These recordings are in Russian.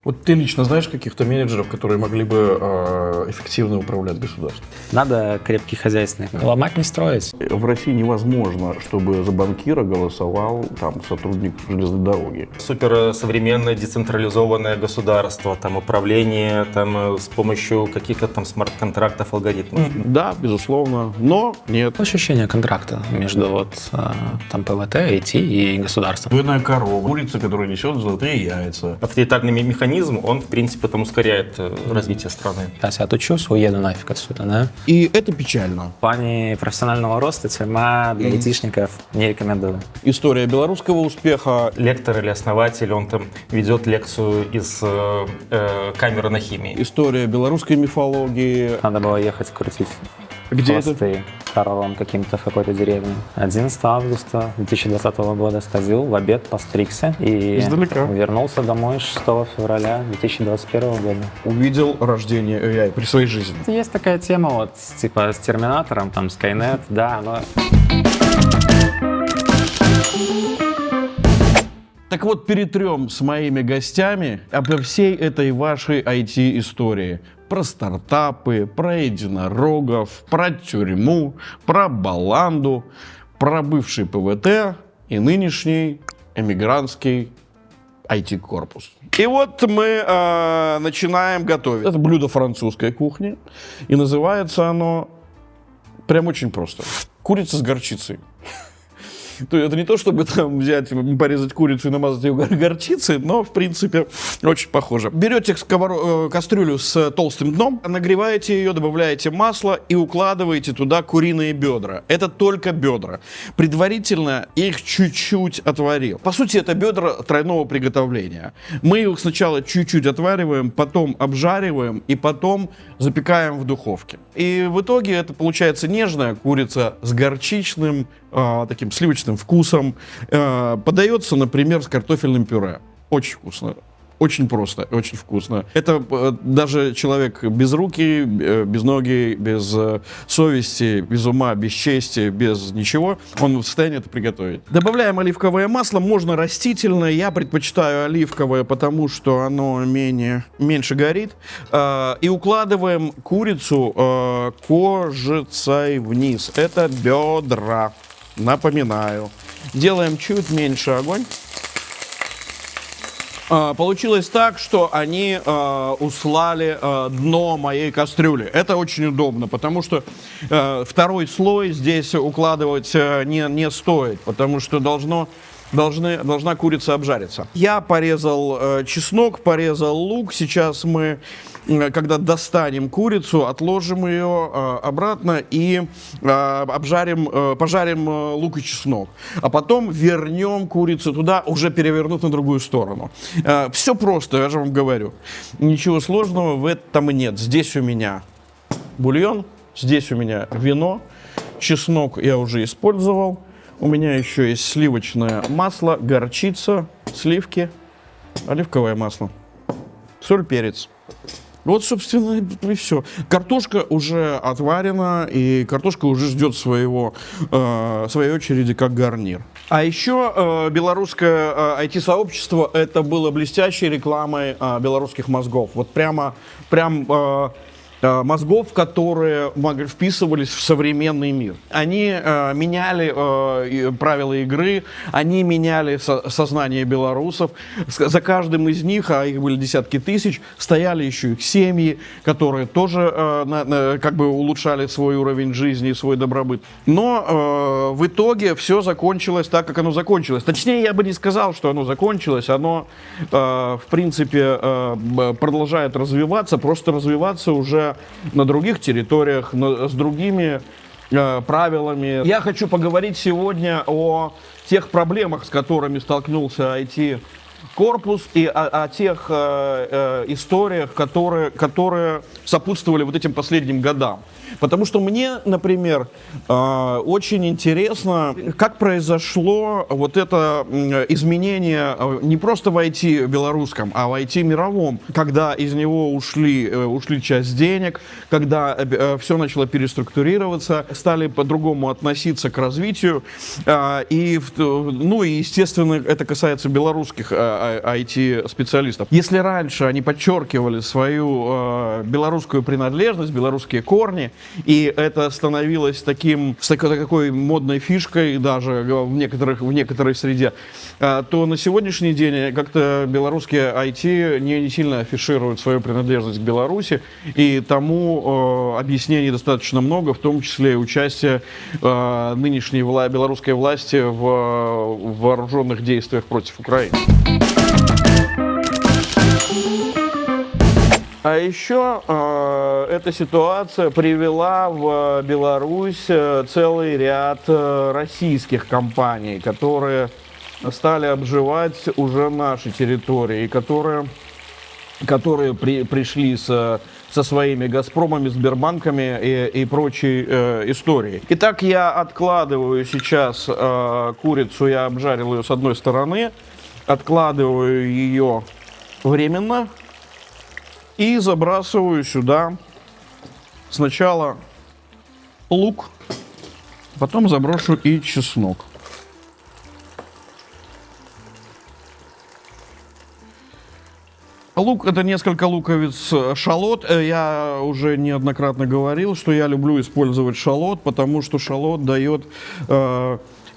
Вот ты лично знаешь каких-то менеджеров, которые могли бы эффективно управлять государством? Надо крепкий хозяйственник. Ломать не строить. В России невозможно, чтобы за банкира голосовал там сотрудник железной дороги. Суперсовременное децентрализованное государство, там управление там, с помощью каких-то там смарт-контрактов, алгоритмов. Да, безусловно, но нет. Ощущение контракта между там ПВТ, IT и государством. Двойная корова, курица, которая несет золотые яйца. Авторитарный механизм, он, в принципе, там ускоряет развитие страны. Сейчас я отучусь, уеду нафиг отсюда, да? И это печально. В плане профессионального роста тюрьма для айтишников не рекомендую. История белорусского успеха. Лектор или основатель, он там ведет лекцию из камеры на химии. История белорусской мифологии. Надо было ехать крутить Где хвосты Карлом каким-то в какой-то деревне. 11 августа 2020 года сходил в обед, постригся и Издалека. вернулся домой 6 февраля 2021 года. Увидел рождение AI при своей жизни. Есть такая тема вот типа с Терминатором, там Skynet, да, но... Так вот, перетрем с моими гостями обо всей этой вашей IT-истории. Про стартапы, про единорогов, про тюрьму, про баланду, про бывший ПВТ и нынешний эмигрантский IT-корпус. И вот мы начинаем готовить. Это блюдо французской кухни, и называется оно прям очень просто. Курица с горчицей. То есть это не то, чтобы там взять, порезать курицу и намазать ее горчицей, но, в принципе, очень похоже. Берете кастрюлю с толстым дном, нагреваете ее, добавляете масло и укладываете туда куриные бедра. Это только бедра. Предварительно их чуть-чуть отварил. По сути, это бедра тройного приготовления. Мы их сначала чуть-чуть отвариваем, потом обжариваем и потом запекаем в духовке. И в итоге это получается нежная курица с горчичным, таким сливочным вкусом. Подается, например, с картофельным пюре. Очень вкусно. Очень просто, очень вкусно. Это даже человек без руки, без ноги, без совести, без ума, без чести, без ничего, он в состоянии это приготовить. Добавляем оливковое масло, можно растительное. Я предпочитаю оливковое, потому что оно меньше горит. И укладываем курицу кожицей вниз. Это бедра. Напоминаю. Делаем чуть меньше огонь. Получилось так, что они услали дно моей кастрюли. Это очень удобно, потому что второй слой здесь укладывать не стоит, потому что должна курица обжариться. Я порезал чеснок, порезал лук. Сейчас мы, когда достанем курицу, отложим ее обратно и пожарим лук и чеснок. А потом вернем курицу туда, уже перевернув на другую сторону. Все просто, я же вам говорю. Ничего сложного в этом нет. Здесь у меня бульон, здесь у меня вино, чеснок я уже использовал. У меня еще есть сливочное масло, горчица, сливки, оливковое масло, соль, перец. Вот, собственно, и все. Картошка уже отварена, и картошка уже ждет своей очереди как гарнир. А еще белорусское IT-сообщество, это было блестящей рекламой белорусских мозгов. Вот прям мозгов, которые вписывались в современный мир. Они меняли правила игры, они меняли сознание белорусов. За каждым из них, а их были десятки тысяч, стояли еще их семьи, которые тоже как бы улучшали свой уровень жизни и свой добробыт. Но в итоге все закончилось так, как оно закончилось. Точнее, я бы не сказал, что оно закончилось. Оно, в принципе, продолжает развиваться, просто развиваться уже на других территориях, с другими правилами. Я хочу поговорить сегодня о тех проблемах, с которыми столкнулся IT-корпус, и о тех историях, которые сопутствовали вот этим последним годам. Потому что мне, например, очень интересно, как произошло вот это изменение не просто в IT белорусском, а в IT мировом, когда из него ушли часть денег, когда все начало переструктурироваться, стали по-другому относиться к развитию. И, естественно, это касается белорусских IT-специалистов. Если раньше они подчеркивали свою белорусскую принадлежность, белорусские корни, и это становилось такой модной фишкой даже в некоторой среде, то на сегодняшний день как-то белорусские IT не сильно афишируют свою принадлежность к Беларуси, и тому объяснений достаточно много, в том числе и участие нынешней белорусской власти в вооруженных действиях против Украины. А еще эта ситуация привела в Беларусь целый ряд российских компаний, которые стали обживать уже наши территории, которые пришли со своими «Газпромами», Сбербанками и прочей историей. Итак, я откладываю сейчас курицу, я обжарил ее с одной стороны, откладываю ее временно и забрасываю сюда сначала лук, потом заброшу и чеснок. Лук — это несколько луковиц шалот. Я уже неоднократно говорил, что я люблю использовать шалот, потому что шалот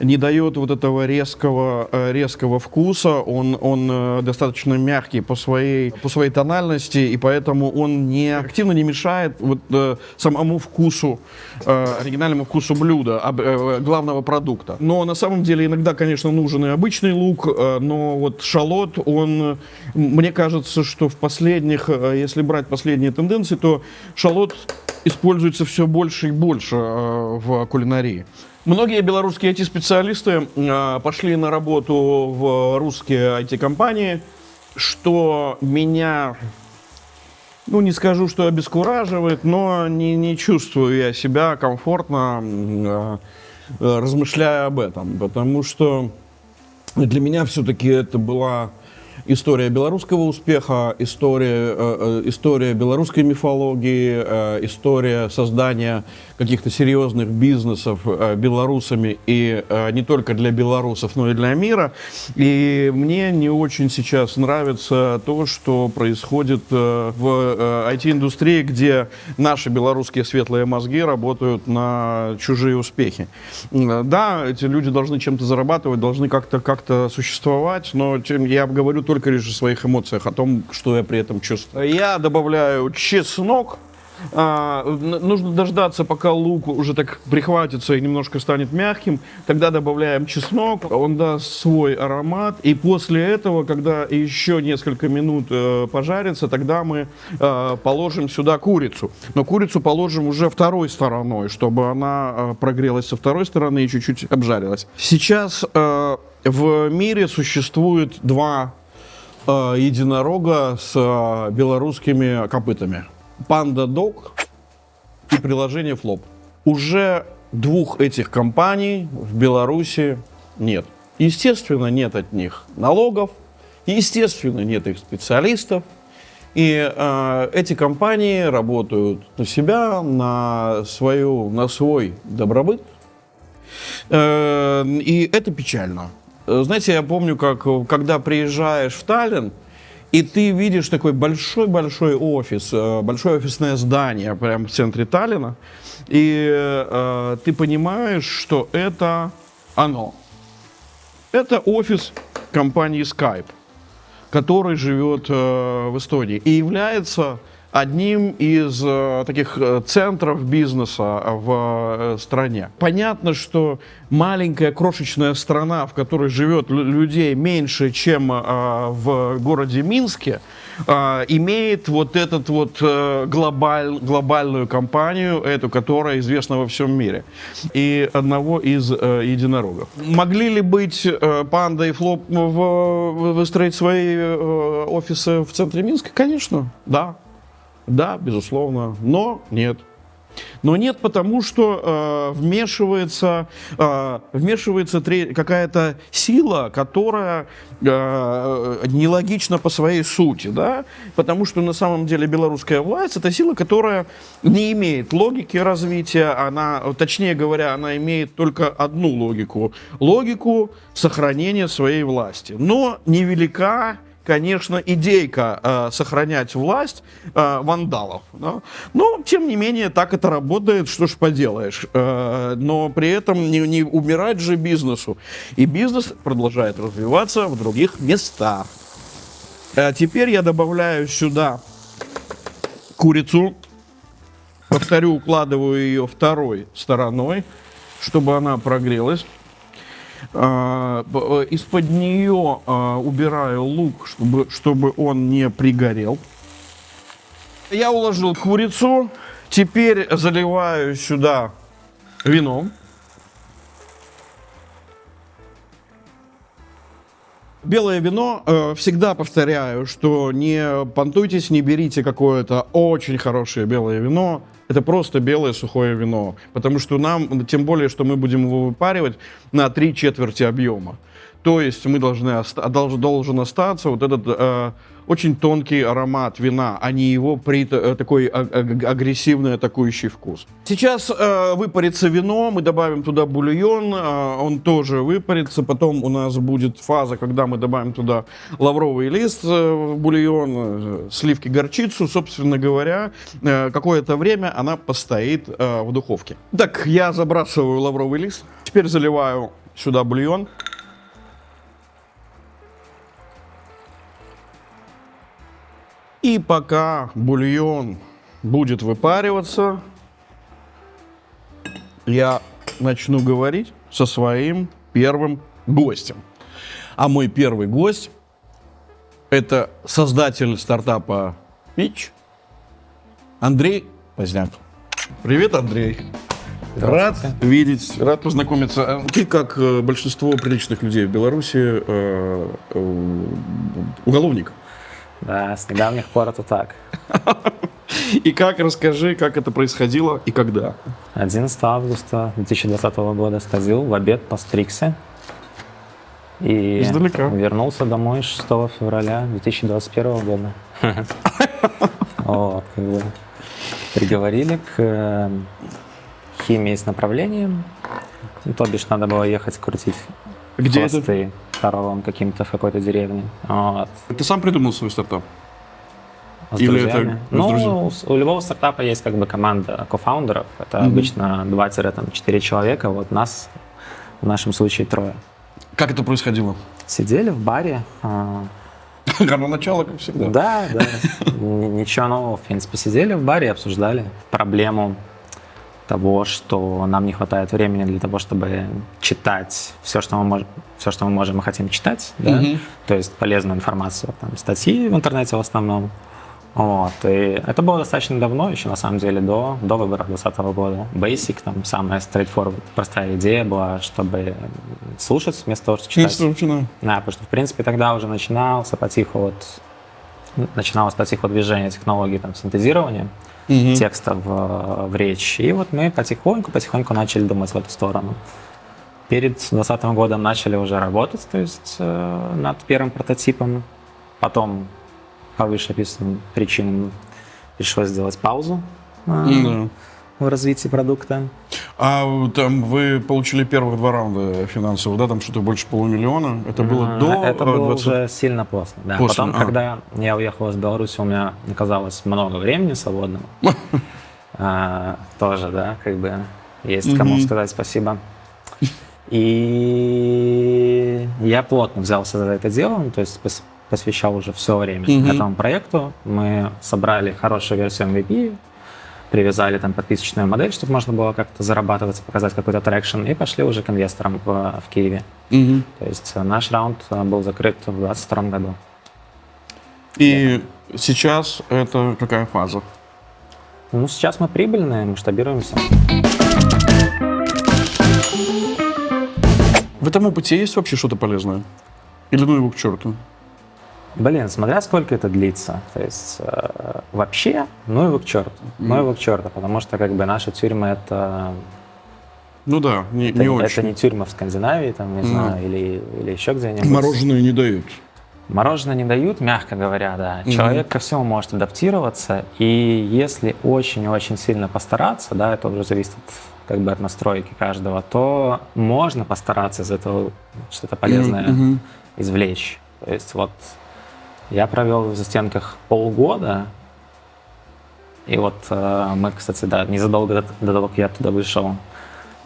не дает вот этого резкого вкуса. Он достаточно мягкий по своей тональности, и поэтому он активно не мешает самому вкусу, оригинальному вкусу блюда, главного продукта. Но на самом деле иногда, конечно, нужен и обычный лук, но вот шалот, мне кажется, что если брать последние тенденции, то шалот используется все больше и больше в кулинарии. Многие белорусские IT-специалисты пошли на работу в русские IT-компании, что меня, не скажу, что обескураживает, но не чувствую я себя комфортно, размышляя об этом, потому что для меня все-таки это была история белорусского успеха, история белорусской мифологии, история создания каких-то серьезных бизнесов белорусами, и не только для белорусов, но и для мира. И мне не очень сейчас нравится то, что происходит в IT-индустрии, где наши белорусские светлые мозги работают на чужие успехи. Да, эти люди должны чем-то зарабатывать, должны как-то существовать, но я говорю только лишь о своих эмоциях, о том, что я при этом чувствую. Я добавляю чеснок. Нужно дождаться, пока лук уже так прихватится и немножко станет мягким. Тогда добавляем чеснок, он даст свой аромат. И после этого, когда еще несколько минут пожарится, тогда мы положим сюда курицу. Но курицу положим уже второй стороной, чтобы она прогрелась со второй стороны и чуть-чуть обжарилась. Сейчас в мире существует два единорога с белорусскими копытами. PandaDog и приложение Flop. Уже двух этих компаний в Беларуси нет. Естественно, нет от них налогов, естественно, нет их специалистов. И эти компании работают на себя, на свой добробыт. И это печально. Знаете, я помню, когда приезжаешь в Таллин, и ты видишь такой большой-большой офис, большое офисное здание прямо в центре Таллина, и ты понимаешь, что это оно. Это офис компании Skype, который живет в Эстонии и является одним из таких центров бизнеса в стране. Понятно, что маленькая крошечная страна, в которой живет людей меньше, чем в городе Минске, имеет вот эту глобальную компанию, которая известна во всем мире, и одного из единорогов. Могли ли быть Панда и Флоп выстроить свои офисы в центре Минска? Конечно, да. Да, безусловно, но нет. Но нет, потому что вмешивается какая-то сила, которая нелогична по своей сути, да? Потому что на самом деле белорусская власть — это сила, которая не имеет логики развития, точнее говоря, она имеет только одну логику — логику сохранения своей власти. Но невелика, конечно, идейка сохранять власть вандалов. Да? Но, тем не менее, так это работает, что ж поделаешь. Но при этом не умирать же бизнесу. И бизнес продолжает развиваться в других местах. Теперь я добавляю сюда курицу. Повторю, укладываю ее второй стороной, чтобы она прогрелась. Из-под нее убираю лук, чтобы он не пригорел. Я уложил курицу. Теперь заливаю сюда вино. Белое вино, всегда повторяю, что не понтуйтесь, не берите какое-то очень хорошее белое вино. Это просто белое сухое вино. Потому что тем более, что мы будем его выпаривать на 3/4 объема. То есть мы должен остаться вот этот очень тонкий аромат вина, а не его такой агрессивный атакующий вкус. Сейчас выпарится вино, мы добавим туда бульон, он тоже выпарится. Потом у нас будет фаза, когда мы добавим туда лавровый лист в бульон, сливки, горчицу. Собственно говоря, какое-то время она постоит в духовке. Так, я забрасываю лавровый лист. Теперь заливаю сюда бульон. И пока бульон будет выпариваться, я начну говорить со своим первым гостем. А мой первый гость — это создатель стартапа Pitch Андрей Позняк. Привет, Андрей. Рад видеть, рад познакомиться. Ты, как большинство приличных людей в Беларуси, уголовник. Да, с недавних пор это так. И расскажи, как это происходило и когда? 11 августа 2020 года сходил в обед, постригся. И издалека вернулся домой 6 февраля 2021 года. Вот, как бы приговорили к химии с направлением. То бишь надо было ехать крутить хвосты коровам каким-то в какой-то деревне. Вот. Ты сам придумал свой стартап? С Или друзьями. это У любого стартапа есть как бы команда кофаундеров. Это обычно 2-4 человека. Вот нас в нашем случае 3. Как это происходило? Сидели в баре. Гарное начало, как всегда. Да. Ничего нового, в принципе. Сидели в баре и обсуждали проблему того, что нам не хватает времени для того, чтобы читать все, что мы можем и хотим читать, да? То есть полезную информацию, там, статьи в интернете в основном. Вот. И это было достаточно давно, еще на самом деле до выборов 2020 года. Basic, там, самая straightforward, простая идея была, чтобы слушать вместо того, что читать. Да, потому что, в принципе, тогда уже начиналось потиху движение технологий там, синтезирования текста в речь. И вот мы потихоньку начали думать в эту сторону. Перед 2020 годом начали уже работать, то есть над первым прототипом. Потом по вышеописанным причинам пришлось сделать паузу в развитии продукта. А там вы получили первых 2 раунда финансовых, да? Там что-то больше $500 000. Это было до... Это было уже сильно после. Да. Потом, когда я уехал из Беларуси, у меня оказалось много времени свободного. Тоже, да, как бы есть кому сказать спасибо. И я плотно взялся за это дело, то есть посвящал уже все время этому проекту. Мы собрали хорошую версию MVP, привязали там подписочную модель, чтобы можно было как-то зарабатывать, показать какой-то трекшн, и пошли уже к инвесторам в Киеве. То есть наш раунд был закрыт в 2022 году. И сейчас это какая фаза? Ну, сейчас мы прибыльные, масштабируемся. В этом опыте есть вообще что-то полезное? Или ну его к черту? Блин, смотря сколько это длится. То есть вообще, ну его к черту. Ну его к черту, потому что как бы наши тюрьмы это... Ну да, не Это очень. не тюрьма в Скандинавии, там, не знаю, или еще где-нибудь. Мороженое не дают. Мороженое не дают, мягко говоря, да. Человек ко всему может адаптироваться, и если очень-очень сильно постараться, да, это уже зависит как бы от настройки каждого, то можно постараться из этого что-то полезное извлечь. То есть вот я провел в застенках полгода, и вот мы, кстати, да, незадолго до того, как я оттуда вышел,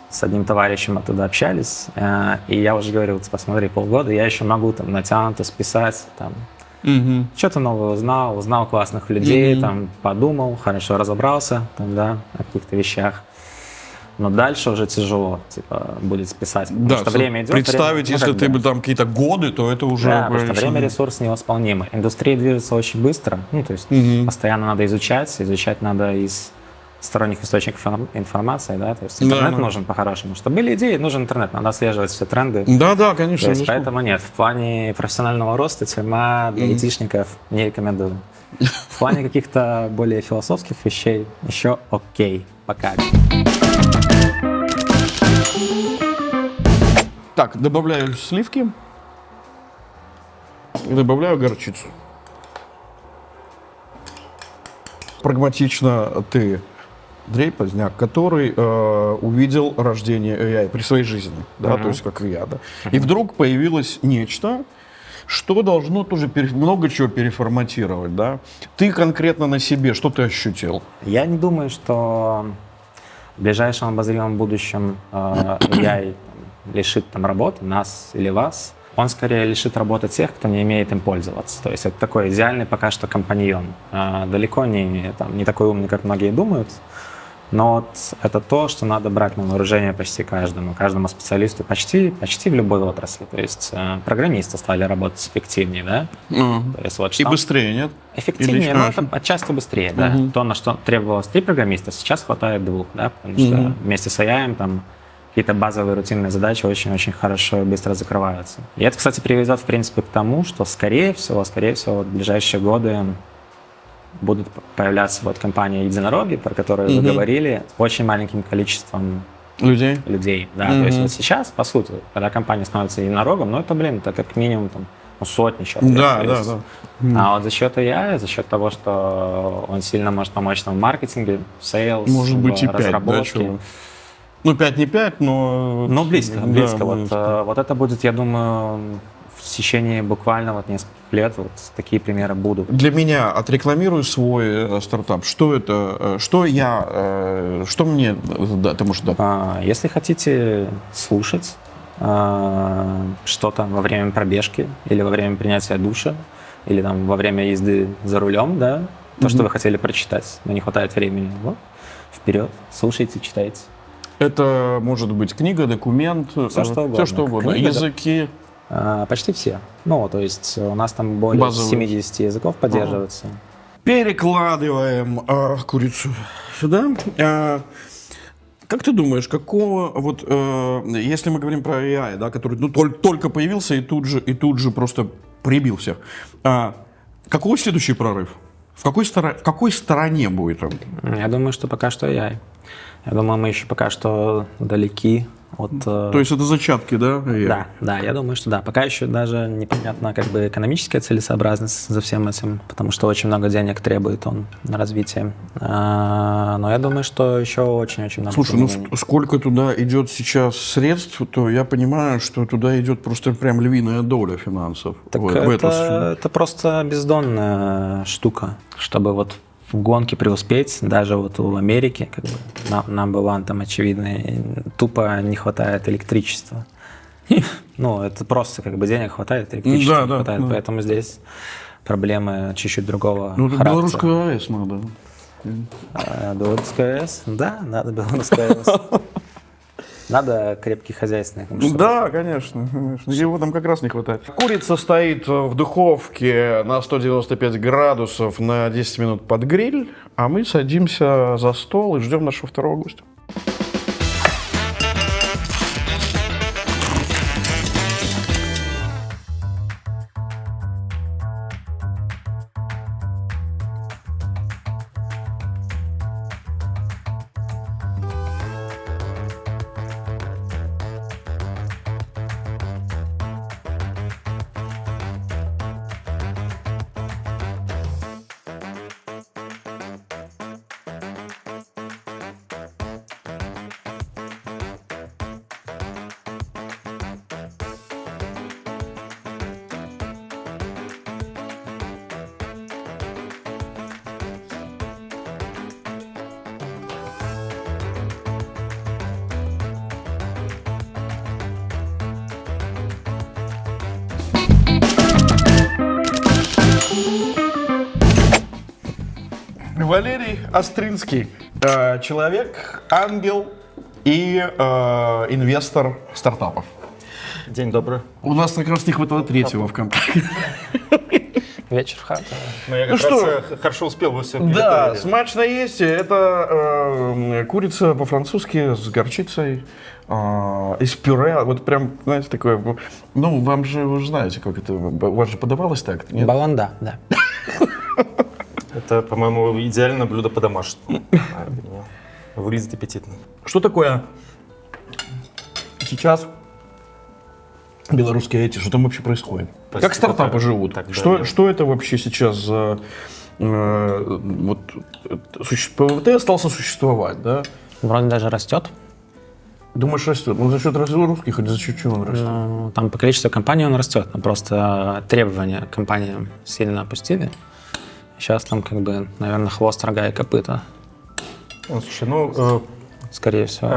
с одним товарищем оттуда общались, и я уже говорил, посмотри, полгода, я еще могу там натянуто списать, там, что-то новое узнал классных людей, там, подумал, хорошо разобрался, там, да, о каких-то вещах. Но дальше уже тяжело, типа, будет списать, потому Да, что время идет. представить, время, если ты бы там какие-то годы, то это уже... Да, потому что конечно, время ресурс невосполнимый. Индустрия движется очень быстро, ну, то есть постоянно надо изучать надо из сторонних источников информации, да, то есть интернет нужен по-хорошему. Чтобы были идеи, нужен интернет, надо отслеживать все тренды. Да, конечно. То есть, поэтому нет, в плане профессионального роста тюрьма для айтишников не рекомендую. В плане каких-то более философских вещей еще окей, пока. Так, добавляю сливки. И добавляю горчицу. Прагматично ты, Андрей Поздняк, который увидел рождение AI при своей жизни, да, то есть как и я, да. И вдруг появилось нечто, что должно тоже много чего переформатировать, да. Ты конкретно на себе, что ты ощутил? Я не думаю, что в ближайшем обозримом будущем AI лишит там работы нас или вас. Он скорее лишит работы тех, кто не умеет им пользоваться. То есть это такой идеальный пока что компаньон. Далеко не такой умный, как многие думают, но вот это то, что надо брать на вооружение почти каждому специалисту, почти в любой отрасли. То есть программисты стали работать эффективнее, да? То есть, вот, И быстрее, нет? Эффективнее, но это отчасти быстрее, да. То, на что требовалось 3 программиста, сейчас хватает 2, да, потому что вместе с AI там какие-то базовые рутинные задачи очень-очень хорошо и быстро закрываются. И это, кстати, приведет, в принципе, к тому, что, скорее всего, в ближайшие годы будут появляться вот компании-единороги, про которые вы говорили, с очень маленьким количеством людей. Да. То есть вот сейчас, по сути, когда компания становится единорогом, ну это, это как минимум там, сотни человек. Да. А вот за счет AI, за счет того, что он сильно может помочь нам в маркетинге, в сейлс, может быть, и в 5, разработке. да, ну, 5 не 5, но... Ну, близко. Да, вот это будет, я думаю, в течение буквально вот нескольких лет вот такие примеры будут. Для меня отрекламируй свой стартап. Что это? Что мне ты можешь дать? Если хотите слушать что-то во время пробежки или во время принятия душа, или там во время езды за рулем, да, то, что вы хотели прочитать, но не хватает времени, вот, вперед, слушайте, читайте. Это может быть книга, документ, все что угодно. Книга, языки. Почти все. Ну, то есть у нас там более базовые. 70 языков поддерживается. Перекладываем курицу сюда. Как ты думаешь, какого вот, если мы говорим про AI, да, который только появился и тут же просто прибил всех, какой следующий прорыв? В какой стороне будет он? Я думаю, что пока что AI. Я думаю, мы еще пока что далеки от... То есть это зачатки, да? Да, я думаю, что да. Пока еще даже непонятна как бы экономическая целесообразность за всем этим, потому что очень много денег требует он на развитие. Но я думаю, что еще очень-очень много. Слушай, сколько туда идет сейчас средств, то я понимаю, что туда идет просто прям львиная доля финансов. Так это просто бездонная штука, чтобы вот в гонке преуспеть, даже вот в Америке, как бы, number one там очевидно, тупо не хватает электричества. Ну, это просто как бы денег хватает, электричества не хватает, поэтому здесь проблемы чуть-чуть другого характера. Белорусская АЭС надо. Белорусская АЭС? Да, надо Белорусская АЭС. Надо крепкий хозяйственный. Да, конечно. Его там как раз не хватает. Курица стоит в духовке на 195 градусов на 10 минут под гриль, а мы садимся за стол и ждем нашего второго гостя. Валерий Остринский. Человек, ангел и инвестор стартапов. День добрый. У нас как раз не хватало третьего в компании. Вечер в хату. Ну, я Ну как раз что? хорошо успел, вы все Да, смачно есть. Это курица по-французски с горчицей, из пюре. Вот прям, знаете, такое... Ну, вам же, вы же знаете, как это... У вас же подавалось так? Нет? Баланда, да. Это, по-моему, идеальное блюдо по-домашнему. Выглядит аппетитно. Что такое сейчас белорусские IT? Что там вообще происходит? Прости, Как стартапы пока живут? так Что, далее. что это вообще сейчас за... вот, ПВТ остался существовать, да? Вроде даже растет. Думаешь, растет? Ну, за счет русских или за счет чего он растет? Ну, там по количеству компаний он растет, но просто требования к компаниям сильно опустили. Сейчас там как бы, наверное, хвост, рога и копыта, Ну, слушай, ну, скорее всего.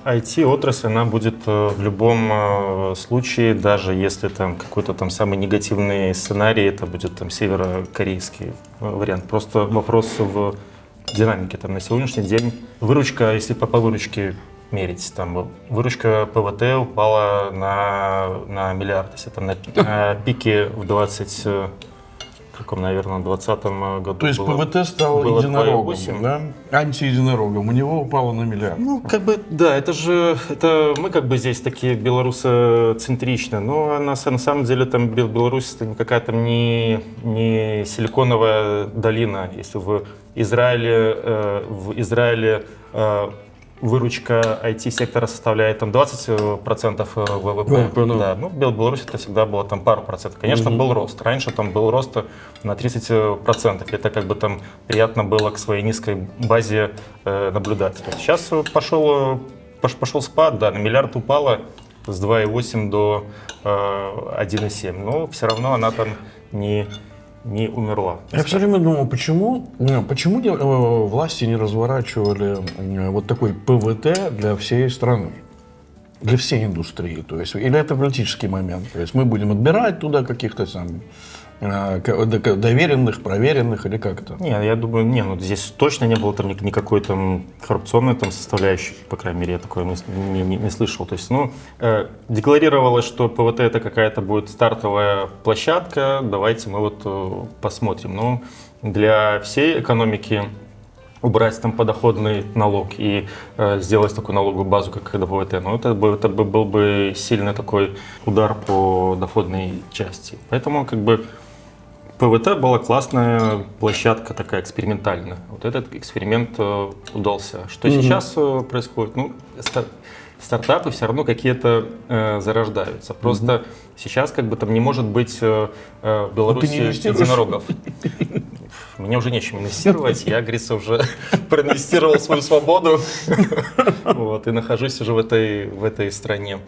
IT-отрасль, она будет в любом случае, даже если там какой-то там самый негативный сценарий, это будет там северокорейский вариант. Просто вопрос в динамике. Там на сегодняшний день выручка, если по выручке мерить, там выручка ПВТ упала на миллиард. Если там на пике в 2020 году. То есть было- ПВТ стал было единорогом, 2,8. да? Антиединорогом. У него упало на миллиард. Ну, как бы, да, это мы как бы здесь такие белорусоцентричны, но на самом деле там Беларусь это никакая там не силиконовая долина. Если в Израиле выручка IT-сектора составляет там 20% ВВП, ну. да, ну, Беларусь это всегда было там пару процентов. Конечно, был рост. Раньше там был рост на 30%. Это как бы там приятно было к своей низкой базе наблюдать. Сейчас пошел спад, да, на миллиард упала с 2,8 до 1,7. Но все равно она там не умерла. Я все время думал, почему власти не разворачивали вот такой ПВТ для всей страны, для всей индустрии, то есть, или это политический момент, то есть мы будем отбирать туда каких-то там доверенных, проверенных, или как это? Не, я думаю, ну здесь точно не было там никакой там коррупционной там составляющей, по крайней мере, я такое не слышал. То есть, ну, декларировалось, что ПВТ это какая-то будет стартовая площадка, давайте мы вот посмотрим. Но для всей экономики убрать там подоходный налог и сделать такую налоговую базу, как ПВТ, ну, это был бы сильный такой удар по доходной части. Поэтому как бы ПВТ была классная площадка, такая экспериментальная. Вот этот эксперимент удался. Что сейчас происходит? Ну, стартапы все равно какие-то зарождаются. Просто сейчас как бы там не может быть в Беларуси единорогов. Мне уже нечем инвестировать, я, говорится, уже проинвестировал свою свободу вот, и нахожусь уже в этой стране.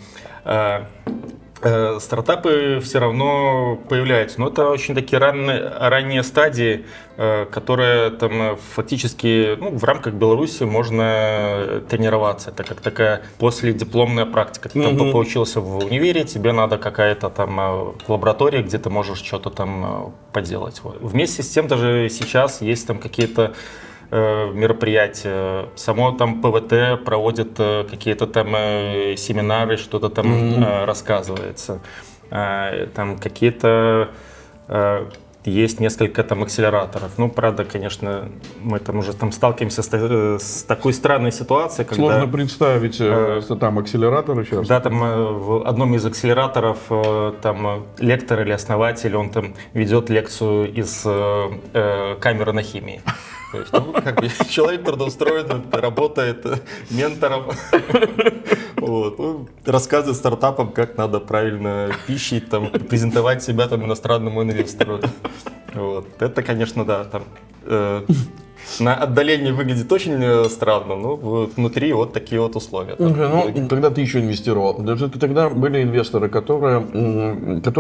Стартапы все равно появляются, но это очень такие ранние стадии, которые там фактически в рамках Беларуси можно тренироваться. Это как такая последипломная практика. Ты там поучился в универе, тебе надо какая-то там лаборатория, где ты можешь что-то там поделать. Вот. Вместе с тем даже сейчас есть там какие-то мероприятия. Само там ПВТ проводит какие-то там семинары, что-то там рассказывается. Там какие-то есть несколько там акселераторов. Ну, правда, конечно, мы там уже там сталкиваемся с такой странной ситуацией, когда... Сложно представить, что там акселераторы сейчас. Когда там в одном из акселераторов там лектор или основатель, он там ведет лекцию из камеры на химии. То есть, ну, как бы человек трудоустроен, работает ментором, вот, ну, рассказывает стартапам, как надо правильно пищить, там, презентовать себя там иностранному инвестору. Вот. Это, конечно, да, там, на отдалении выглядит очень странно, но внутри вот такие вот условия. Ну, тогда ты еще инвестировал. Тогда были инвесторы, которые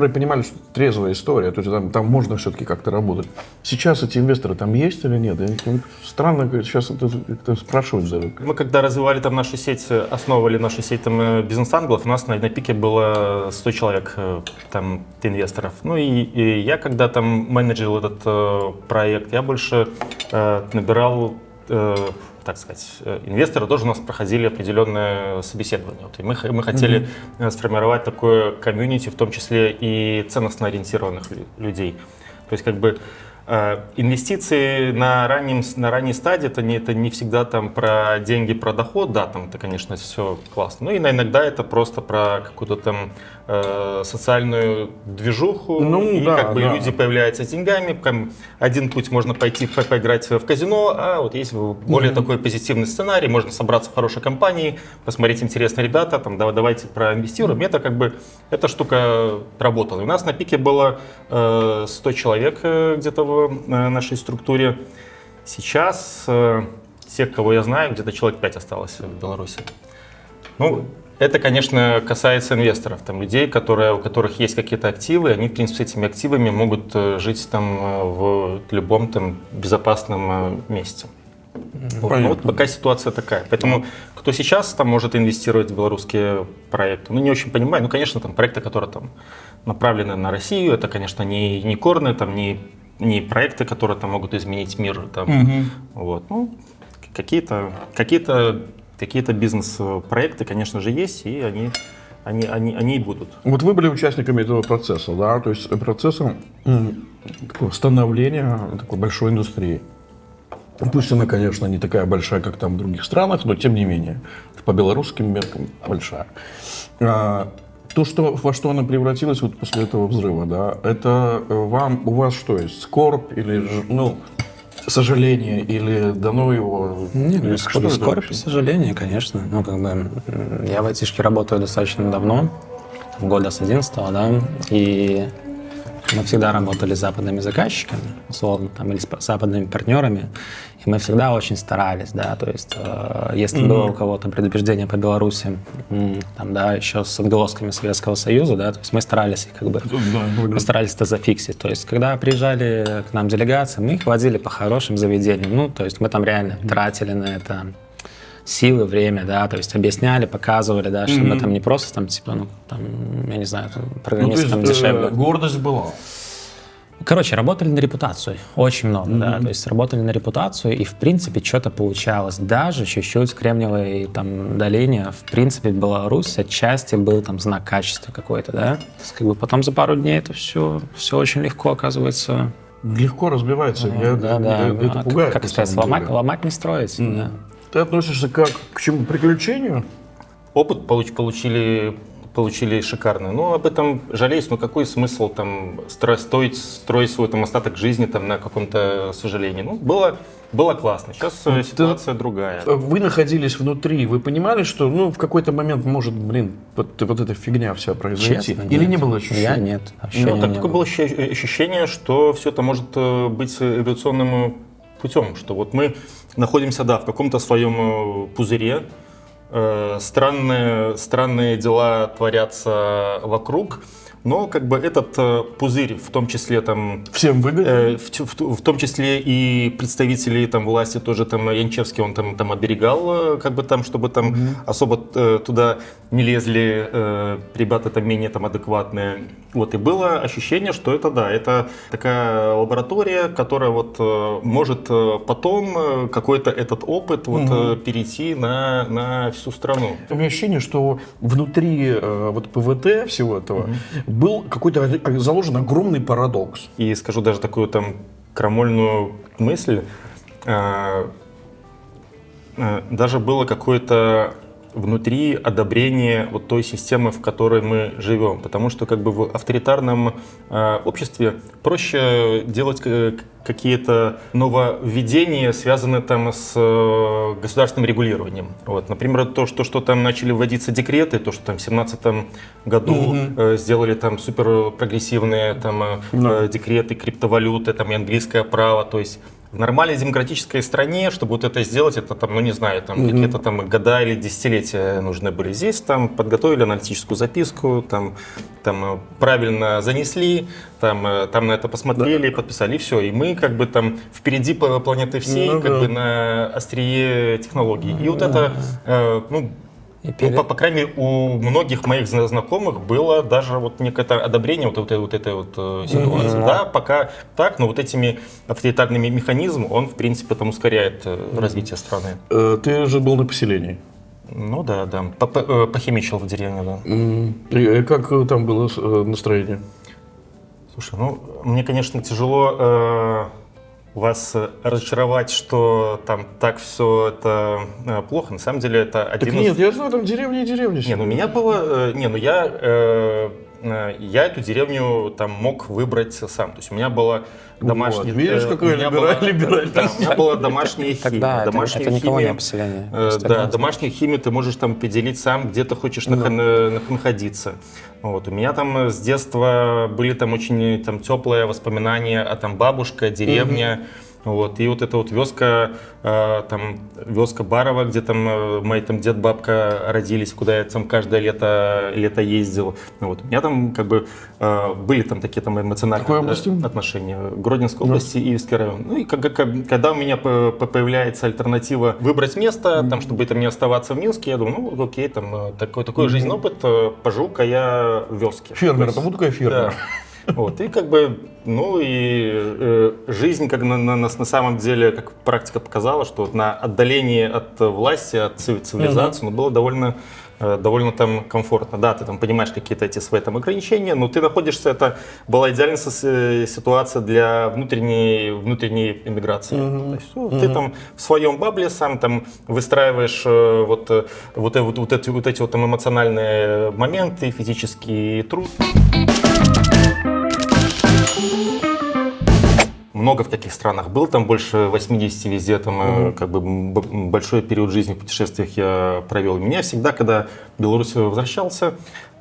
понимали, что это трезвая история, то есть там можно все-таки как-то работать. Сейчас эти инвесторы там есть или нет? Странно сейчас это спрашивать даже. Мы когда развивали там нашу сеть, основывали нашу сеть там бизнес-ангелов, у нас на пике было 100 человек там инвесторов. Ну и я когда там менеджерил этот проект, я больше набирал, так сказать, инвесторы тоже у нас проходили определенное собеседование. Вот, и мы хотели сформировать такое комьюнити, в том числе и ценностно ориентированных людей. То есть как бы инвестиции на ранней стадии это не всегда там про деньги, про доход, да, там это, конечно, все классно. Но иногда это просто про какую-то там социальную движуху, и как бы люди появляются с деньгами. Один путь можно пойти поиграть в казино, а вот есть более такой позитивный сценарий, можно собраться в хорошей компании, посмотреть интересные ребята, там давайте проинвестируем. Это как бы эта штука работала. И у нас на пике было 100 человек где-то в нашей структуре. Сейчас тех, кого я знаю, где-то человек 5 осталось в Беларуси. Ну, это, конечно, касается инвесторов, там, людей, у которых есть какие-то активы, они, в принципе, с этими активами могут жить там в любом там безопасном месте. Ну, вот пока ситуация такая. Поэтому кто сейчас там может инвестировать в белорусские проекты, ну, не очень понимаю. Ну, конечно, там проекты, которые там направлены на Россию, это, конечно, не корны, там, не проекты, которые там могут изменить мир. Там, вот. Ну, какие-то бизнес-проекты, конечно же, есть, и они и будут. Вот вы были участниками этого процесса, да, то есть процесса такого становления такой большой индустрии. Пусть она, конечно, не такая большая, как там в других странах, но тем не менее, по белорусским меркам большая. То, во что она превратилась вот после этого взрыва, да, это у вас что есть, скорбь или, ну, сожаление, или дано его? Нет, скорбь и сожаление, конечно. Ну, как бы, я в айтишке работаю достаточно давно, года с 11-го, да, и мы всегда работали с западными заказчиками, условно, там, или с западными партнерами, и мы всегда очень старались, да, то есть, если было у кого-то предубеждение по Беларуси, там, да, еще с отголосками Советского Союза, да, то есть мы старались их, как бы, мы старались это зафиксить, то есть, когда приезжали к нам делегации, мы их водили по хорошим заведениям, ну, то есть, мы там реально тратили на это силы, время, да, то есть объясняли, показывали, да, что мы там не просто там, типа, ну, там, я не знаю, там, программисты там дешевле. Гордость была. Короче, работали на репутацию, очень много, да, то есть работали на репутацию, и, в принципе, что-то получалось. Даже чуть-чуть в Кремниевой там долине, в принципе, Беларусь отчасти был там знак качества какой-то, да. То есть, как бы потом за пару дней это все очень легко, оказывается. Легко разбивается, Да. Это пугает. Как сказать, ломать не строить, да. Ты относишься как к чему? Приключению? Опыт получили шикарный. Ну, об этом жалеюсь, но какой смысл там строить свой там остаток жизни там на каком-то сожалении? Ну, было классно. Сейчас ситуация другая. Вы находились внутри, вы понимали, что, ну, в какой-то момент может, вот эта фигня вся произойти? Честно, Или нет. не было ощущения? Я нет. Такое было ощущение, что все это может быть эволюционным путем, что вот мы находимся, да, в каком-то своем пузыре, странные дела творятся вокруг, но как бы этот пузырь, в том числе там всем выгодно, в том числе и представители там власти, тоже там Янчевский, он там оберегал, как бы там, чтобы там особо туда не лезли ребята там менее там адекватные. Вот, и было ощущение, что это такая лаборатория, которая вот может потом какой-то этот опыт вот перейти на всю страну. У меня ощущение, что внутри вот ПВТ всего этого был какой-то заложен огромный парадокс. И скажу даже такую там крамольную мысль. Даже было какое-то внутри одобрение вот той системы, в которой мы живем. Потому что как бы в авторитарном обществе проще делать какие-то нововведения, связанные там с государственным регулированием. Вот. Например, то, что там начали вводиться декреты, то, что там в 2017 году сделали там супер прогрессивные там, декреты, криптовалюты, там, и английское право. То есть в нормальной демократической стране, чтобы вот это сделать, это там, ну не знаю, там какие-то там года или десятилетия нужны были. Здесь там подготовили аналитическую записку, там правильно занесли, там на это посмотрели, подписали, и все. И мы как бы там впереди планеты всей, как бы на острие технологий. И вот это, Ну, по крайней мере, у многих моих знакомых было даже вот некое одобрение вот этой вот ситуации. Да, пока так, но вот этими авторитарными механизмами он, в принципе, там ускоряет развитие страны. Ты же был на поселении. Ну да. Похимичил в деревне, да. И как там было настроение? Слушай, ну, мне, конечно, тяжело вас разочаровать, что там так все это плохо. На самом деле это один Так нет, я знаю, там деревня и деревня. Не, ну у меня было... я эту деревню там мог выбрать сам. То есть у меня была домашняя... Вот, видишь, какой либеральный. Да, у меня была домашняя химия. Тогда Домашняя это никого не химия, поселение. да, домашнюю химию ты можешь там поделить сам, где ты хочешь находиться. Вот. У меня там с детства были там очень там, теплые воспоминания о там бабушка, деревня. Вот. И вот эта вот вёска, вёска Барова, где там мои там дед, бабка родились, куда я там каждое лето ездил. Вот. У меня там как бы были там такие там эмоциональные отношения. Гродненской области, Ивский район. Ну и когда у меня появляется альтернатива выбрать место, там, чтобы там не оставаться в Минске, я думаю, ну окей, там такой жизненный опыт, поживу-ка я в вёске. Фермер, побуду-ка я фермер. Да. Вот, и как бы, ну и жизнь как на самом деле, как практика показала, что вот на отдалении от власти, от цивилизации, ну, было довольно там комфортно. Да, ты там понимаешь какие-то эти свои там ограничения, но ты находишься, это была идеальная ситуация для внутренней иммиграции. То есть, ты там в своем бабле сам там выстраиваешь вот эти вот там эмоциональные моменты, физический труд. Много в таких странах был, там больше 80 везде, там как бы большой период жизни в путешествиях я провел. Меня всегда, когда в Беларусь возвращался,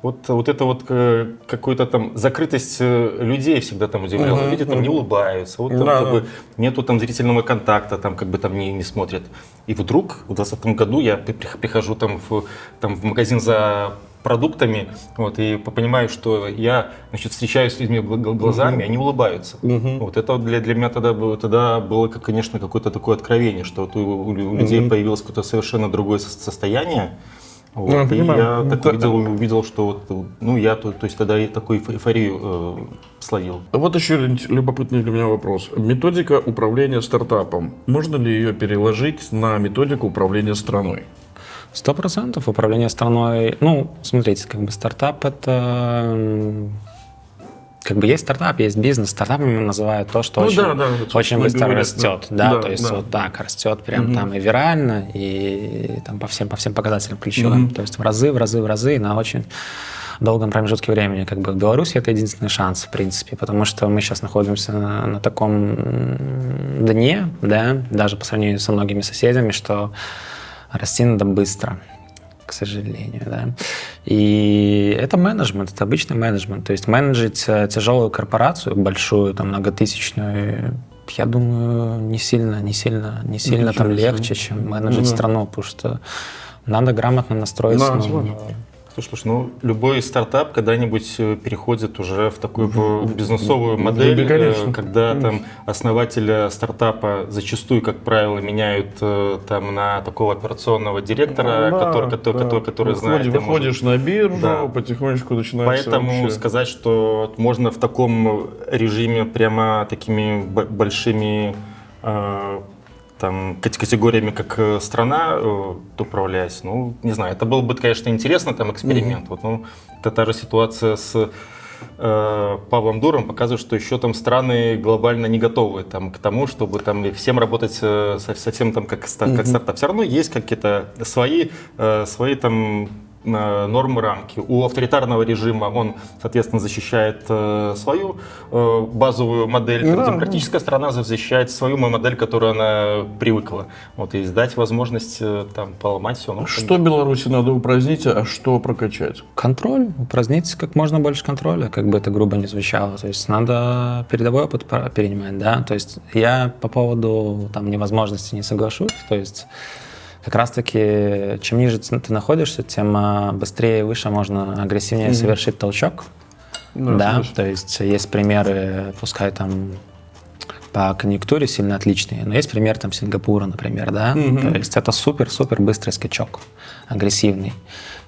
вот это вот какую-то там закрытость людей всегда там удивляла. Люди там не улыбаются, вот там как бы нету там зрительного контакта, там как бы там не смотрят. И вдруг в 2020 году я прихожу там в магазин за продуктами, вот, и понимаю, что я, значит, встречаюсь с людьми глазами, они улыбаются. Вот это для меня тогда было, конечно, какое-то такое откровение, что вот у людей появилось какое-то совершенно другое состояние. Вот, и я так увидел, что вот, ну, я то есть тогда такую эйфорию словил. Вот еще любопытный для меня вопрос. Методика управления стартапом. Можно ли ее переложить на методику управления страной? 100% управление страной. Ну, смотрите, как бы стартап это... Как бы есть стартап, есть бизнес. Стартапами называют то, что очень быстро растет. Да, то есть вот так растет прям там и вирально, и там по всем показателям ключевым. То есть в разы, и на очень долгом промежутке времени. Как бы в Беларуси это единственный шанс, в принципе, потому что мы сейчас находимся на таком дне, да, даже по сравнению со многими соседями, что расти надо быстро, к сожалению, да. И это менеджмент, это обычный менеджмент. То есть менеджить тяжелую корпорацию, большую, там, многотысячную, я думаю, не сильно там легче, чем менеджить страну, потому что надо грамотно настроиться. Слушай, ну любой стартап когда-нибудь переходит уже в такую бизнесовую модель, когда там основателя стартапа зачастую, как правило, меняют там на такого операционного директора, который знает. Выходишь на биржу, потихонечку начинается. Поэтому сказать, что можно в таком режиме прямо такими большими там, категориями, как страна управлять, ну, не знаю, это был бы, конечно, интересно, там, эксперимент. Вот, ну, это та же ситуация с Павлом Дуром показывает, что еще там страны глобально не готовы там, к тому, чтобы там всем работать совсем там как стартап. Все равно есть какие-то свои там нормы, рамки. У авторитарного режима он, соответственно, защищает свою базовую модель. Демократическая страна защищает свою модель, к которой она привыкла. Вот, и дать возможность там поломать все. Что Беларуси надо упразднить, а что прокачать? Контроль. Упразднить как можно больше контроля, как бы это грубо не звучало. То есть надо передовой опыт перенимать, да. То есть я по поводу там невозможности не соглашусь. То есть как раз-таки, чем ниже ты находишься, тем быстрее и выше можно агрессивнее совершить толчок. Да, то есть есть примеры, пускай там по конъюнктуре сильно отличные. Но есть пример там Сингапура, например, да. То есть это супер-супер быстрый скачок, агрессивный.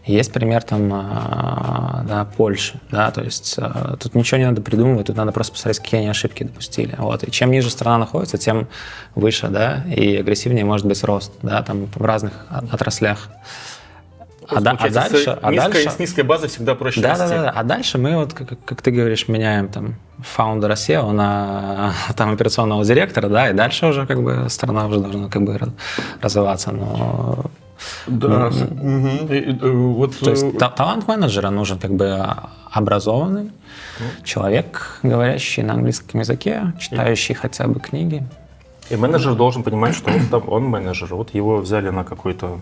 Есть пример там, да, Польши, да, то есть тут ничего не надо придумывать, тут надо просто посмотреть, какие они ошибки допустили. Вот. И чем ниже страна находится, тем выше, да, и агрессивнее может быть рост, да, там в разных отраслях. С низкой базы всегда проще расти. Да. А дальше мы, вот, как ты говоришь, меняем там фаундера SEO на там, операционного директора, да, и дальше уже как бы страна уже должна как бы развиваться. Но Да. Вот, то есть талант менеджера нужен как бы образованный человек, говорящий на английском языке, читающий хотя бы книги. И менеджер должен понимать, что он менеджер. Вот его взяли на какой-то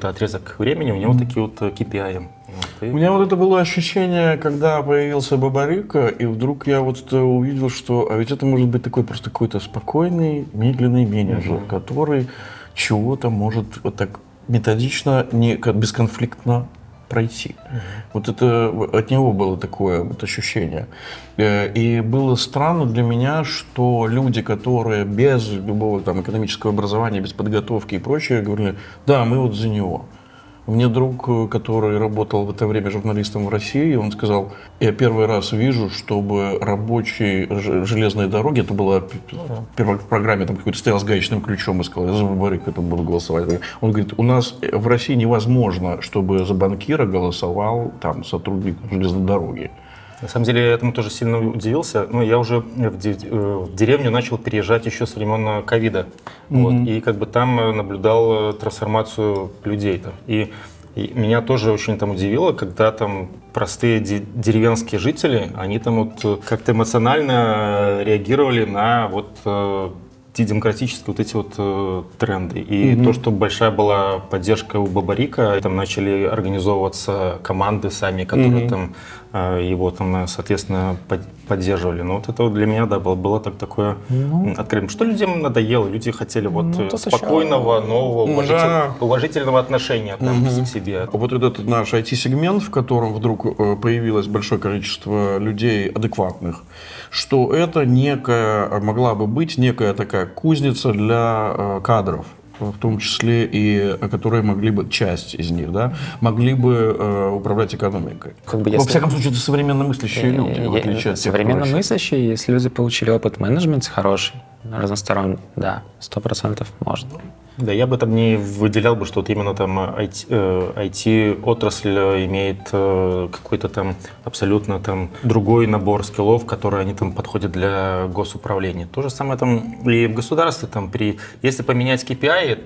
отрезок времени, у него такие вот KPI. у меня вот это было ощущение, когда появился Бабарика, и вдруг я вот увидел, что а ведь это может быть такой просто какой-то спокойный, медленный менеджер, который чего-то может вот так методично, бесконфликтно пройти. Вот это от него было такое вот ощущение. И было странно для меня, что люди, которые без любого там экономического образования, без подготовки и прочее, говорили, да, мы вот за него. Мне друг, который работал в это время журналистом в России, он сказал, я первый раз вижу, чтобы рабочий железной дороги, это было в программе, там какой-то стоял с гаечным ключом и сказал, я за Бабарика буду голосовать. Он говорит, у нас в России невозможно, чтобы за банкира голосовал там сотрудник железной дороги. На самом деле, я этому тоже сильно удивился. Ну, я уже в деревню начал переезжать еще с времен ковида. Вот, и как бы там наблюдал трансформацию людей. Там. И меня тоже очень там удивило, когда там простые деревенские жители, они там вот как-то эмоционально реагировали на вот демократические вот эти вот тренды. И то, что большая была поддержка у Бабарика, там начали организовываться команды сами, которые там его там, соответственно, поддерживали. Но вот это вот для меня, да, было такое открытие. Что людям надоело? Люди хотели вот спокойного, нового, уважительного отношения там, к себе. Вот этот наш IT-сегмент, в котором вдруг появилось большое количество людей адекватных, что это могла бы быть некая такая кузница для кадров, в том числе и которые могли бы, часть из них, да, могли бы управлять экономикой. Как бы Во всяком случае, это современно мыслящие люди, в отличие от тех, современно мыслящие, если люди получили опыт в менеджменте хороший, разносторонний, да, 100% можно. Да, я бы там не выделял бы, что вот именно там IT-отрасль имеет какой-то там абсолютно там другой набор скиллов, которые они там подходят для госуправления. То же самое там и в государстве, там если поменять KPI,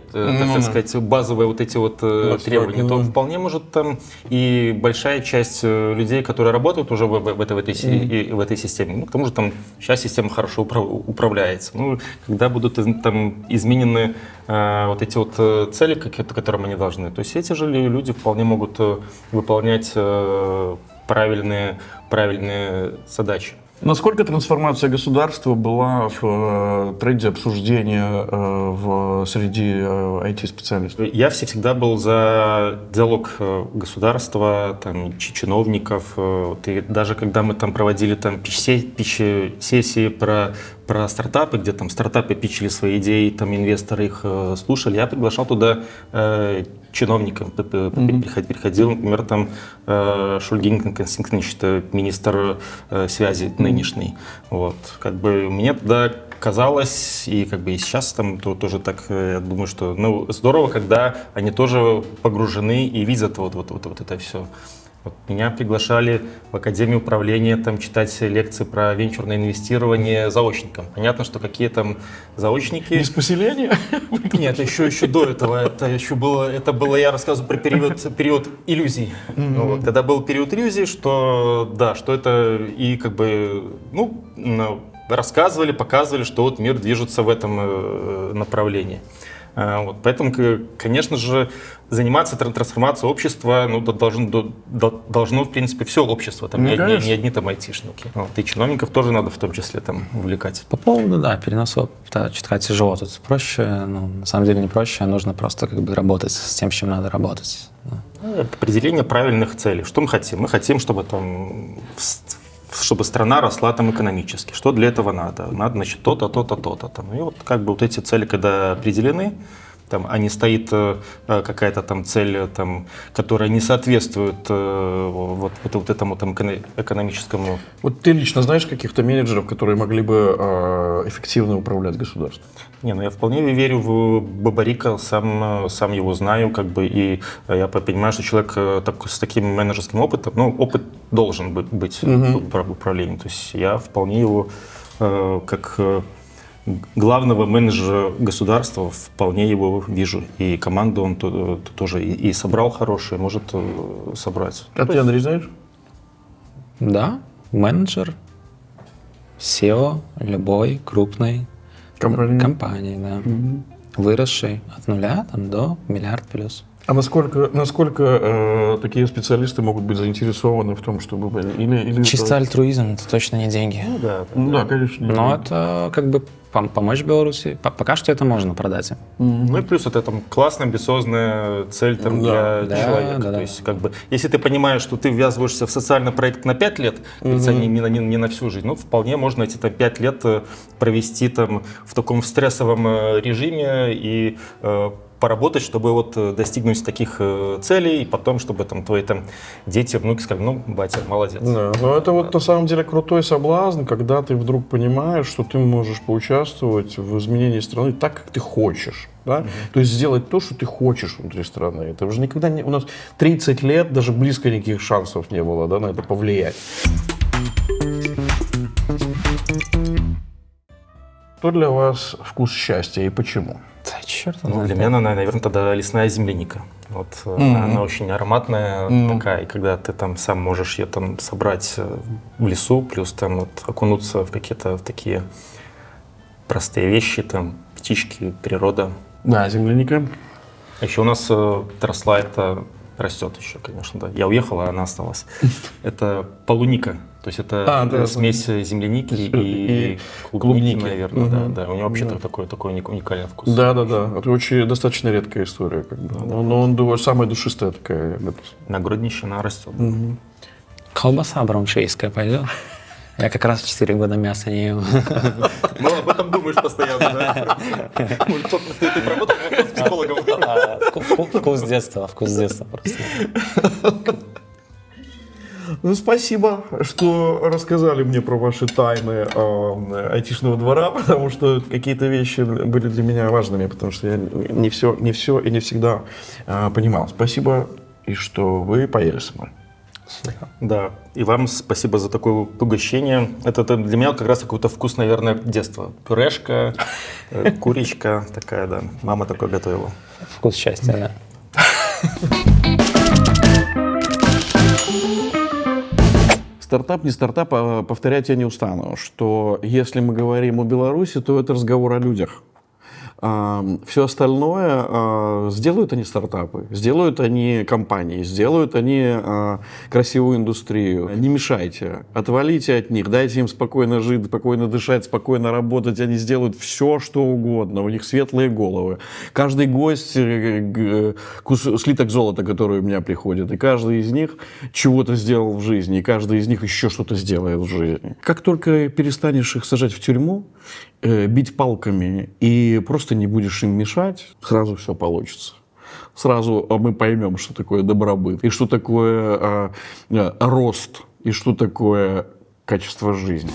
так сказать, базовые вот эти вот требования, то вполне может там и большая часть людей, которые работают уже в этой системе, ну, к тому же там сейчас система хорошо управляется. Ну, когда будут там изменены вот эти вот цели, которым они должны. То есть эти же люди вполне могут выполнять правильные задачи. Насколько трансформация государства была в тренде обсуждения среди IT-специалистов? Я всегда был за диалог государства, там, чиновников. И даже когда мы там проводили там сессии про стартапы, где там стартапы питчили свои идеи, там инвесторы их слушали, я приглашал туда чиновников. Приходил, например, там Шульгин Константинович, министр связи нынешний. Вот. Как бы мне тогда казалось, и как бы и сейчас там тоже так, я думаю, что здорово, когда они тоже погружены и видят вот это все. Вот меня приглашали в Академию управления там, читать лекции про венчурное инвестирование заочникам. Понятно, что какие там заочники... Из поселения? Нет, еще до этого. Это было, я рассказываю про период иллюзий. Вот. Тогда был период иллюзий, что это и как бы, рассказывали, показывали, что вот мир движется в этом направлении. Вот, поэтому, конечно же, заниматься трансформацией общества должно, в принципе, все общество, там, не одни там айтишники. Вот, и чиновников тоже надо в том числе там увлекать. По поводу, переноса опыта, чутка тяжело. Тут проще, на самом деле не проще, а нужно просто как бы работать с тем, с чем надо работать. Определение правильных целей. Что мы хотим? Мы хотим, чтобы там в чтобы страна росла там экономически. Что для этого надо? Надо, значит, то-то, то-то, то-то. Там. И вот как бы вот эти цели, когда определены, там, а не стоит какая-то там цель, там, которая не соответствует вот этому там, экономическому. Вот ты лично знаешь каких-то менеджеров, которые могли бы эффективно управлять государством? Не, ну я вполне верю в Бабарика, сам его знаю, как бы, и я понимаю, что человек с таким менеджерским опытом, ну, опыт должен быть в управлении. То есть я вполне его как главного менеджера государства вполне его вижу. И команду он тоже и собрал хорошую, может собрать. А ты, Андрей, знаешь? Да, менеджер, SEO любой крупной компании, да. Выросший от нуля там, до миллиард плюс. А насколько такие специалисты могут быть заинтересованы в том, чтобы... Или Чисто альтруизм, это точно не деньги. Ну да. Да, конечно. Но это как бы помочь Беларуси. Пока что это можно продать им. Ну и плюс это там классная, амбициозная цель там, для человека. То есть, как бы, если ты понимаешь, что ты ввязываешься в социальный проект на 5 лет, не на всю жизнь, ну, вполне можно эти там, 5 лет провести там, в таком стрессовом режиме и поработать, чтобы вот достигнуть таких целей, и потом, чтобы там твои там дети, внуки сказали, ну, батя, молодец. Да, но это вот на самом деле крутой соблазн, когда ты вдруг понимаешь, что ты можешь поучаствовать в изменении страны так, как ты хочешь. Да? То есть сделать то, что ты хочешь внутри страны. Это уже никогда не... У нас 30 лет даже близко никаких шансов не было, да, на это повлиять. Что для вас вкус счастья и почему? Да, черт Ну, для меня, наверное, тогда лесная земляника. Вот, она очень ароматная такая, и когда ты там сам можешь ее там собрать в лесу, плюс там вот окунуться в какие-то в такие простые вещи, там птички, природа. Да, земляника. А еще у нас росла это, растет еще, конечно, да. Я уехал, а она осталась. Это полуника. То есть это смесь земляники и клубники, наверное. Да. У нее вообще такой уникальный вкус. Да. Это очень достаточно редкая история. Как бы. Но он самая душистая такая. На Гроднище она растет. Колбаса брауншвейская пойдет. Я как раз 4 года мяса не ем. Ну, об этом думаешь постоянно, да? Ты работал с психологом? Вкус детства просто. Ну, спасибо, что рассказали мне про ваши тайны айтишного двора, потому что какие-то вещи были для меня важными, потому что я не все и не всегда понимал. Спасибо, и что вы поели со мной. Да, и вам спасибо за такое угощение. Это для меня как раз какой-то вкус, наверное, детства. Пюрешка, курочка такая, да. Мама такое готовила. Вкус счастья, да. Стартап, не стартап, а повторять я не устану, что если мы говорим о Беларуси, то это разговор о людях. Все остальное сделают они стартапы, сделают они компании, сделают они красивую индустрию. Не мешайте, отвалите от них, дайте им спокойно жить, спокойно дышать, спокойно работать. Они сделают все, что угодно. У них светлые головы. Каждый гость слиток золота, который у меня приходит, и каждый из них чего-то сделал в жизни, и каждый из них еще что-то сделает в жизни. Как только перестанешь их сажать в тюрьму, бить палками и просто не будешь им мешать, сразу все получится. Сразу мы поймем, что такое добробыт, и что такое рост, и что такое качество жизни.